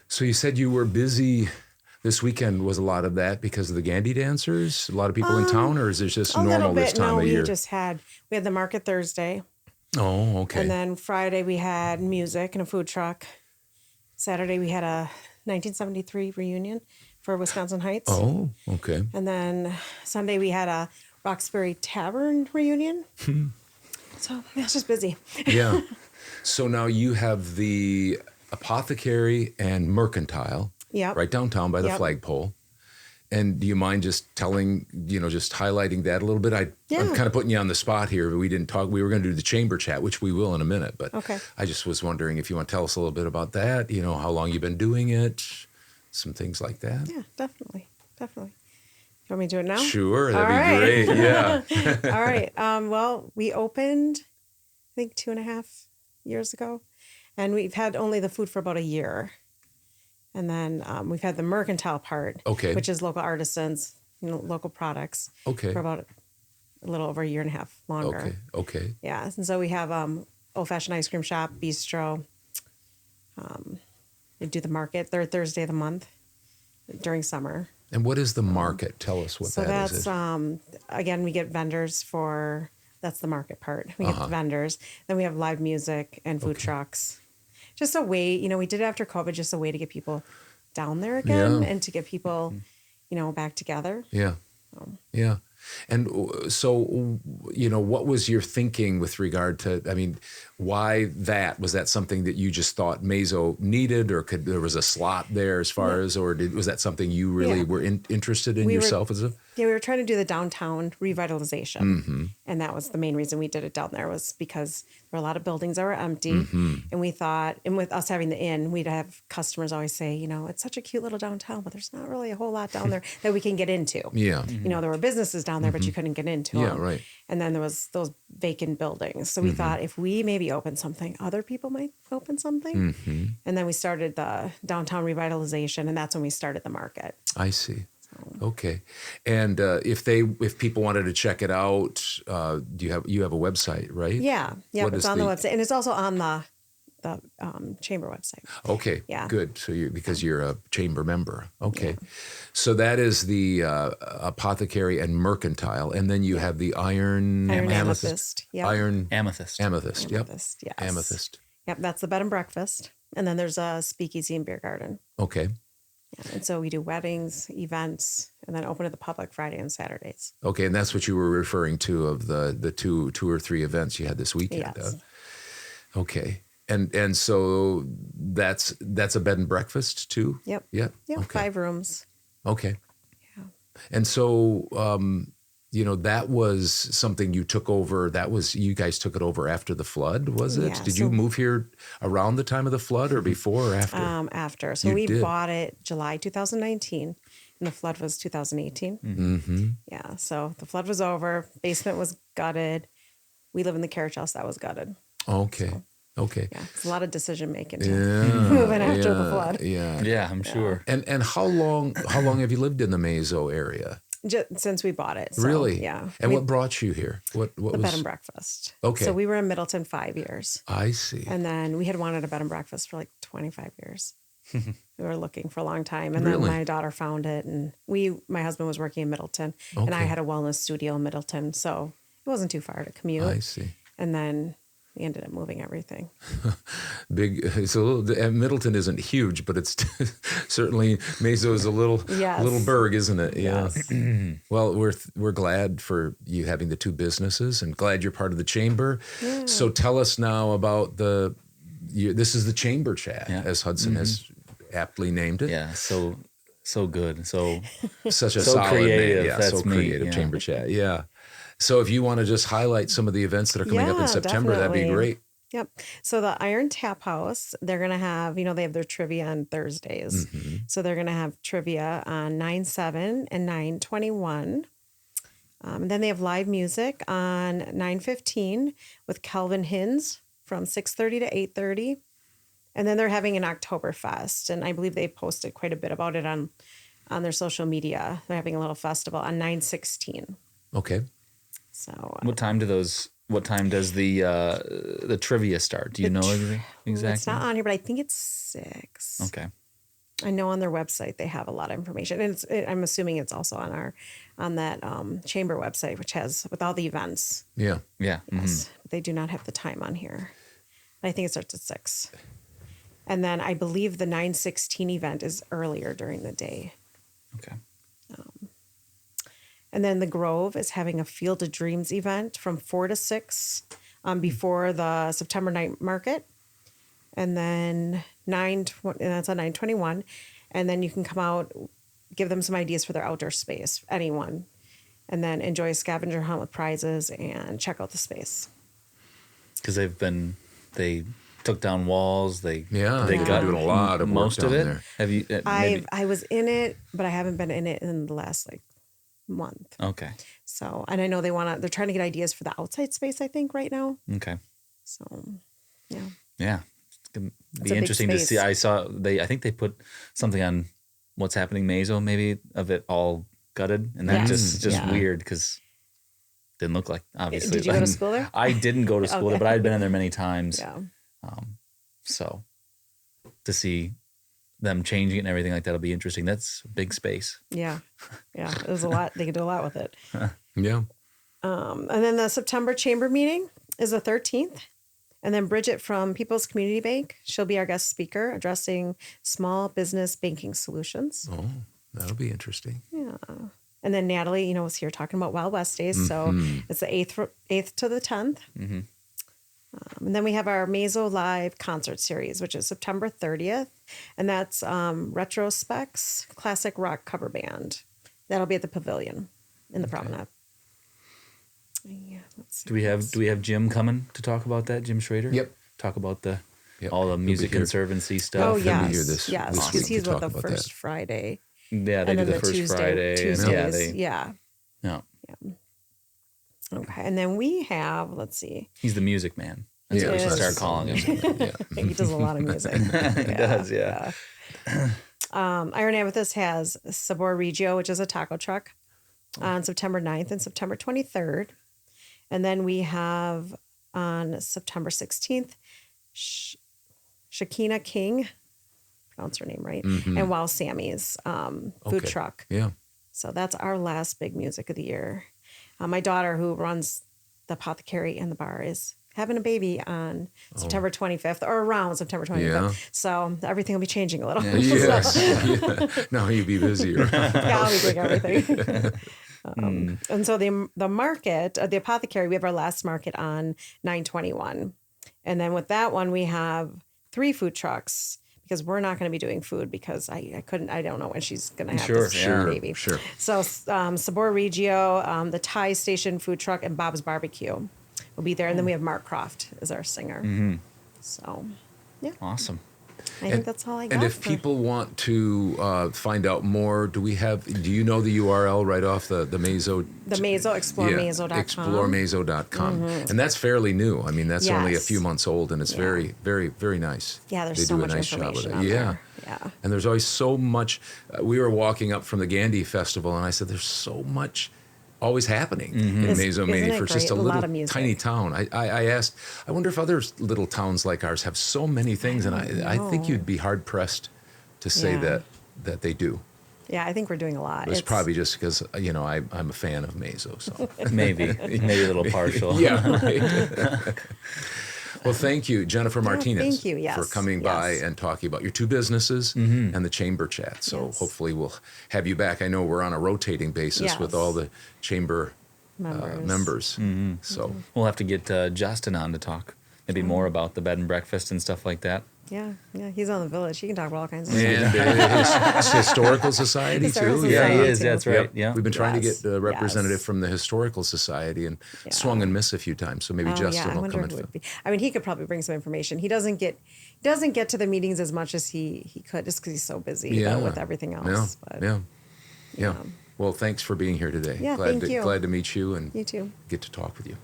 So you said you were busy this weekend. Was a lot of that because of the Gandhi dancers? A lot of people in town, or is it just normal this time of year? We had the market Thursday. Oh, okay. And then Friday we had music and a food truck. Saturday we had a 1973 reunion for Wisconsin Heights. Oh, okay. And then Sunday we had a Roxbury Tavern reunion. So it's just busy. Yeah. So now you have the Apothecary and Mercantile right downtown by the flagpole. And do you mind just telling, just highlighting that a little bit? I'm kind of putting you on the spot here, but we didn't talk. We were going to do the chamber chat, which we will in a minute. But I just was wondering if you want to tell us a little bit about that, how long you've been doing it, some things like that. Yeah, definitely. You want me to do it now? Sure, that'd be great. Yeah. All right. Well, we opened, I think, 2.5 years ago, and we've had only the food for about a year. And then we've had the mercantile part, which is local artisans, local products, for about a little over a year and a half longer. Okay. Yeah. And so we have old-fashioned ice cream shop, bistro. We do the market third Thursday of the month during summer. And what is the market? Tell us what that is. So that's, again, we get vendors that's the market part. We get the vendors. Then we have live music and food trucks. Just a way, we did it after COVID, just a way to get people down there again and to get people, back together. Yeah. Yeah. And so, what was your thinking with regard to, why that? Was that something that you just thought Mazo needed, or there was a slot there as far as, or was that something you really were interested in yourself? We were trying to do the downtown revitalization. And that was the main reason we did it down there, was because there were a lot of buildings that were empty. And we thought, and with us having the inn, we'd have customers always say, it's such a cute little downtown, but there's not really a whole lot down there that we can get into. Yeah. There were businesses down there, but you couldn't get into them. Yeah, right. And then there was those vacant buildings. So we thought if we maybe open something, other people might open something. And then we started the downtown revitalization, and that's when we started the market. I see. Okay. And if people wanted to check it out, you have a website, right? Yeah. Yeah, it's on the website. And it's also on the chamber website. Okay. Yeah. Good. So because you're a chamber member. Okay. Yeah. So that is the Apothecary and Mercantile, and then you have the Iron Amethyst. Yep. Iron Amethyst. Amethyst. Yep. Yes. Amethyst. Yep. That's the bed and breakfast, and then there's a speakeasy and beer garden. Okay. Yeah, and so we do weddings, events, and then open to the public Friday and Saturdays. Okay, and that's what you were referring to of the two or three events you had this weekend. Yes. Okay. And so that's a bed and breakfast too? Yep. Yep. Okay. 5 rooms. Okay. Yeah. And so, that was something you took over. You guys took it over after the flood, was it? Yeah, Did you move here around the time of the flood, or before or after? After. So we bought it July 2019, and the flood was 2018. Yeah. So the flood was over. Basement was gutted. We live in the carriage house that was gutted. Okay. So, okay. Yeah. It's a lot of decision making moving after the flood. Yeah. Yeah, I'm sure. And how long have you lived in the Mazo area? Just since we bought it. So, really? Yeah. And what brought you here? What the was bed and breakfast. Okay. So we were in Middleton 5 years. I see. And then we had wanted a bed and breakfast for like 25 years. We were looking for a long time. And then my daughter found it. And my husband was working in Middleton. And I had a wellness studio in Middleton. So it wasn't too far to commute. I see. And then we ended up moving everything. Big. It's a little. Middleton isn't huge, but it's certainly Mazo is a little burg, isn't it? Yeah. Yes. Well, we're glad for you having the two businesses, and glad you're part of the chamber. Yeah. So tell us now about this is the chamber chat, as Hudson has aptly named it. Yeah. So good. Such a so solid creative. name. Yeah. That's So creative. Chamber chat. Yeah. So if you want to just highlight some of the events that are coming up in September, definitely. that'd be great. Yep. So the Iron Tap House, they're going to have, they have their trivia on Thursdays. So they're going to have trivia on 9/7 and 9/21. And then they have live music on 9/15 with Calvin Hins from 6:30 to 8:30. And then they're having an Oktoberfest. And I believe they posted quite a bit about it on their social media. They're having a little festival on 9/16. Okay. So what time does the trivia start? Do you know exactly? It's not on here, but I think it's 6. Okay. I know on their website they have a lot of information, and I'm assuming it's also on that chamber website, which has with all the events. Yeah. Yeah. Yes, they do not have the time on here. I think it starts at 6, and then I believe the 9/16 event is earlier during the day. Okay. And then the Grove is having a Field of Dreams event from 4 to 6 before the September night market. And then that's on 9/21. And then you can come out, give them some ideas for their outdoor space, anyone. And then enjoy a scavenger hunt with prizes and check out the space. Because they took down walls. They got doing a lot of most work of down it. there. Have you? I was in it, but I haven't been in it in the last month. Okay. So, and I know they're trying to get ideas for the outside space, I think, right now. Okay. So, yeah. Yeah. It's going to be a big interesting to see. space. I think they put something on What's Happening Mazo, maybe, of it all gutted. And that just weird because it didn't look like, obviously. Did you go to school there? I didn't go to school there, Okay. but I'd been in there many times. Yeah. So to see them changing it and everything like that will be interesting. That's a big space. Yeah. Yeah. There's a lot. They can do a lot with it. Yeah. And then the September chamber meeting is the 13th. And then Bridget from People's Community Bank, she'll be our guest speaker addressing small business banking solutions. Oh, that'll be interesting. Yeah. And then Natalie, was here talking about Wild West Days. So it's the 8th to the 10th. Mm-hmm. And then we have our Mazo Live concert series, which is September 30th. And that's Retrospects Classic Rock Cover Band. That'll be at the Pavilion in the Promenade. Yeah, Do we have Jim coming to talk about that? Jim Schrader? Yep. Talk about all the music conservancy stuff. Oh, He'll yes. be here this Yes, week because he's to with talk the about first that. Friday. Yeah, they and do then the first Tuesday, Friday. Tuesdays. And Yeah. Okay. And then we have, let's see. He's the music man. That's what we should start calling him. He does a lot of music. He does, yeah. Iron Amethyst has Sabor Regio, which is a taco truck, on September 9th and September 23rd. And then we have on September 16th, Shakina King, pronounce her name right, and Wow Sammy's food truck. Yeah. So that's our last big music of the year. My daughter, who runs the apothecary and the bar, is having a baby on September 25th or around September 25th. Yeah. So everything will be changing a little. Yes. Yeah. Now you'll be busier. Yeah, I'll be doing everything. And so the market, the apothecary, we have our last market on 9/21. And then with that one, we have 3 food trucks because we're not going to be doing food because I don't know when she's going to have this baby. Sure. So Sabor Regio, the Thai Station food truck, and Bob's Barbecue will be there. And then we have Mark Croft as our singer. Mm-hmm. So, yeah. Awesome. I think that's all I got. And if people want to find out more, do you know the URL right off the Mazo? The Mazo, exploremazo.com. Exploremazo.com. And that's fairly new. I mean, that's only a few months old, and it's very, very, very nice. Yeah, there's they so do much a nice job with information it. on Yeah. there. Yeah. And there's always so much. We were walking up from the Gandhi Festival, and I said, there's so much always happening in Mazo Mania for just a little tiny town. I asked, I wonder if other little towns like ours have so many things, and I think you'd be hard pressed to say that they do. Yeah, I think we're doing a lot. It's probably just because I'm a fan of Mazo, so maybe a little partial. Yeah. Right. Well, thank you, Jennifer Martinez, thank you, for coming by and talking about your 2 businesses and the chamber chat. So hopefully we'll have you back. I know we're on a rotating basis with all the chamber members. So we'll have to get Justin on to talk maybe more about the bed and breakfast and stuff like that. Yeah, he's on the village. He can talk about all kinds of and stuff. his Historical Society, too. Yeah, he is. That's right. Yeah. We've been trying to get a representative from the Historical Society and swung and miss a few times. So maybe Justin will come in. I mean, he could probably bring some information. He doesn't get to the meetings as much as he could just because he's so busy with everything else. Yeah. Well, thanks for being here today. Yeah, glad thank you. Glad to meet you and you too. Get to talk with you.